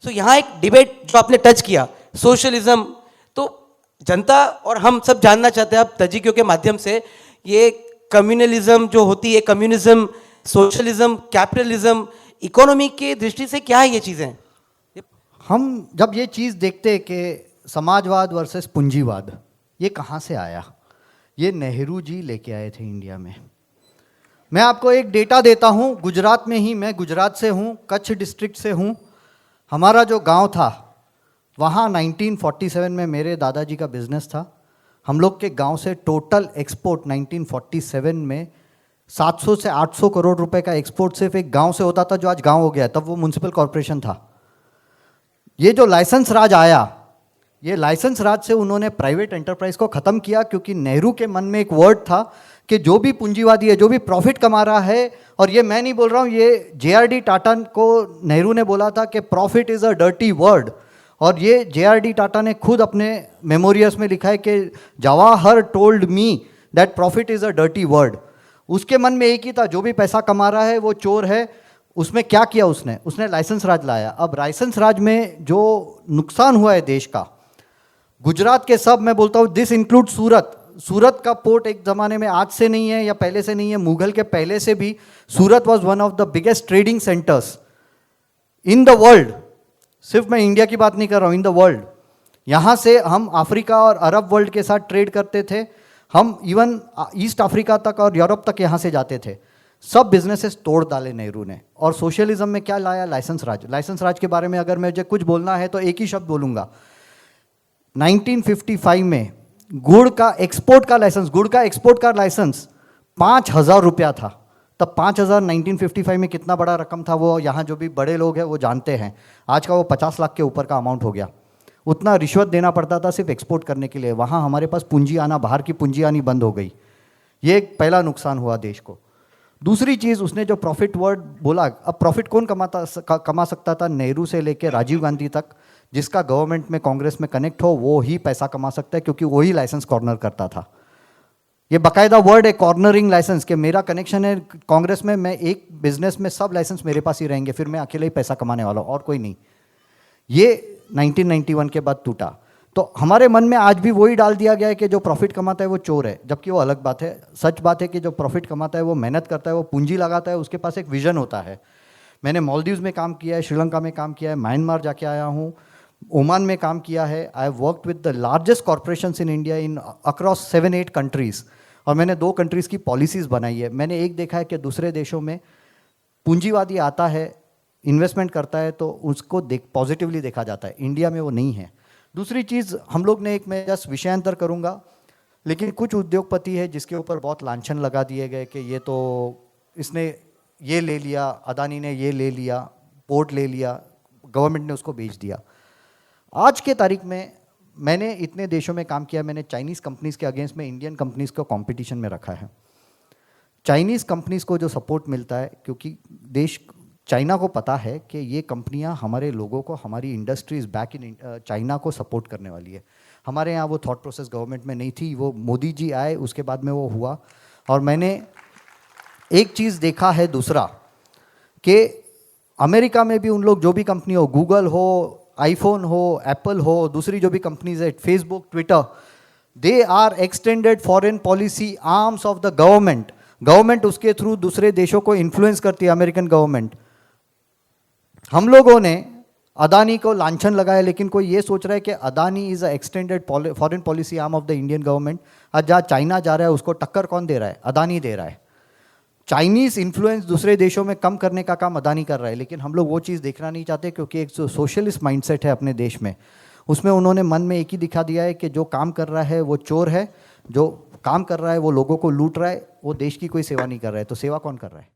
सो यहाँ एक डिबेट जो आपने टच किया, सोशलिज्म, तो जनता और हम सब जानना चाहते हैं अब तजिकियों के माध्यम से, ये कम्युनलिज्म जो होती है, कम्युनिज्म, सोशलिज्म, कैपिटलिज्म, इकोनॉमी की दृष्टि से क्या है ये चीज़ें? हम जब ये चीज़ देखते हैं कि समाजवाद वर्सेस पूंजीवाद, ये कहाँ से आया, ये नेहरू जी लेके आए थे इंडिया में। मैं आपको एक डेटा देता हूँ, गुजरात में ही, मैं गुजरात से हूँ, कच्छ डिस्ट्रिक्ट से हूँ। हमारा जो गांव था वहाँ 1947 में मेरे दादाजी का बिजनेस था। हम लोग के गांव से टोटल एक्सपोर्ट 1947 में 700 से 800 करोड़ रुपए का एक्सपोर्ट सिर्फ एक गांव से होता था, जो आज गांव हो गया। तब वो म्युनिसिपल कॉरपोरेशन था। ये जो लाइसेंस राज आया, ये लाइसेंस राज से उन्होंने प्राइवेट एंटरप्राइज को ख़त्म किया, क्योंकि नेहरू के मन में एक वर्ड था कि जो भी पूंजीवादी है, जो भी प्रॉफिट कमा रहा है, और ये मैं नहीं बोल रहा हूँ, ये JRD टाटा को नेहरू ने बोला था कि profit is a dirty word. और ये JRD टाटा ने खुद अपने मेमोरियल्स में लिखा है कि Jawahar told me that profit is a dirty word. उसके मन में एक ही था, जो भी पैसा कमा रहा है वो चोर है। उसमें क्या किया उसने लाइसेंस राज लाया। अब लाइसेंस राज में जो नुकसान हुआ है देश का, गुजरात के सब, मैं बोलता हूँ दिस इंक्लूड सूरत का पोर्ट एक ज़माने में, आज से नहीं है या पहले से नहीं है, मुगल के पहले से भी Surat was one of the biggest trading centres in the world. सिर्फ मैं इंडिया की बात नहीं कर रहा हूँ, इन द वर्ल्ड। यहाँ से हम अफ्रीका और अरब वर्ल्ड के साथ ट्रेड करते थे। हम इवन ईस्ट अफ्रीका तक और यूरोप तक यहाँ से जाते थे। सब बिजनेसेस तोड़ डाले नेहरू ने। और सोशलिज्म में क्या लाया? लाइसेंस राज। लाइसेंस राज के बारे में अगर मुझे कुछ बोलना है तो एक ही शब्द बोलूँगा। 1955 में गुड़ का एक्सपोर्ट का लाइसेंस 5,000 रुपया था। तब 5,000 1955 में कितना बड़ा रकम था, वो यहाँ जो भी बड़े लोग हैं वो जानते हैं। आज का वो 50 लाख के ऊपर का अमाउंट हो गया। उतना रिश्वत देना पड़ता था सिर्फ एक्सपोर्ट करने के लिए। वहाँ हमारे पास पूंजी आना, बाहर की पूंजी आनी बंद हो गई। ये एक पहला नुकसान हुआ देश को। दूसरी चीज़, उसने जो प्रॉफिट वर्ड बोला, अब प्रॉफिट कौन कमा सकता था? नेहरू से लेकर राजीव गांधी तक, जिसका गवर्नमेंट में, कांग्रेस में कनेक्ट हो, वो ही पैसा कमा सकता है, क्योंकि वही लाइसेंस कॉर्नर करता था। ये बाकायदा वर्ड है, कॉर्नरिंग लाइसेंस, कि मेरा कनेक्शन है कांग्रेस में, मैं एक बिजनेस में सब लाइसेंस मेरे पास ही रहेंगे, फिर मैं अकेले ही पैसा कमाने वाला हूँ और कोई नहीं। ये 1991 के बाद टूटा। तो हमारे मन में आज भी वही डाल दिया गया है कि जो प्रॉफिट कमाता है वो चोर है, जबकि वो अलग बात है। सच बात है कि जो प्रॉफिट कमाता है वो मेहनत करता है, वो पूंजी लगाता है, उसके पास एक विजन होता है। मैंने मालदीव्स में काम किया है, श्रीलंका में काम किया है, म्यांमार जाके आया हूँ, ओमान में काम किया है। I have worked with the largest corporations in India in across 7-8 countries. और मैंने 2 कंट्रीज़ की पॉलिसीज़ बनाई है। मैंने एक देखा है कि दूसरे देशों में पूंजीवादी आता है, इन्वेस्टमेंट करता है, तो उसको पॉजिटिवली देखा जाता है। इंडिया में वो नहीं है। दूसरी चीज़, हम लोग ने एक, मैं जस्ट विषयांतर करूँगा, लेकिन कुछ उद्योगपति है जिसके ऊपर बहुत लांछन लगा दिए गए कि ये तो, इसने ये ले लिया, अदानी ने ये ले लिया, पोर्ट ले लिया, गवर्नमेंट ने उसको बेच दिया। आज के तारीख में मैंने इतने देशों में काम किया, मैंने चाइनीज़ कंपनीज़ के अगेंस्ट में इंडियन कंपनीज़ को कंपटीशन में रखा है। चाइनीज़ कंपनीज़ को जो सपोर्ट मिलता है, क्योंकि देश, चाइना को पता है कि ये कंपनियां हमारे लोगों को, हमारी इंडस्ट्रीज बैक इन चाइना को सपोर्ट करने वाली है। हमारे यहाँ वो थॉट प्रोसेस गवर्नमेंट में नहीं थी, वो मोदी जी आए उसके बाद में वो हुआ। और मैंने एक चीज़ देखा है दूसरा, कि अमेरिका में भी उन लोग, जो भी कंपनी हो, गूगल हो, आईफोन हो, एप्पल हो, दूसरी जो भी कंपनीज है, Facebook, Twitter, they are extended foreign policy arms of the government. Government उसके थ्रू दूसरे देशों को इन्फ्लुएंस करती है, अमेरिकन गवर्नमेंट। हम लोगों ने अदानी को लांछन लगाया, लेकिन कोई ये सोच रहा है कि Adani is a extended foreign policy arm of the Indian government. आज जहाँ चाइना जा रहा है उसको टक्कर कौन दे रहा है? अदानी दे रहा है। चाइनीज़ इन्फ्लुएंस दूसरे देशों में कम करने का काम अदानी कर रहा है, लेकिन हम लोग वो चीज़ देखना नहीं चाहते, क्योंकि एक जो सोशलिस्ट माइंडसेट है अपने देश में, उसमें उन्होंने मन में एक ही दिखा दिया है कि जो काम कर रहा है वो चोर है, जो काम कर रहा है वो लोगों को लूट रहा है, वो देश की कोई सेवा नहीं कर रहा है। तो सेवा कौन कर रहा है?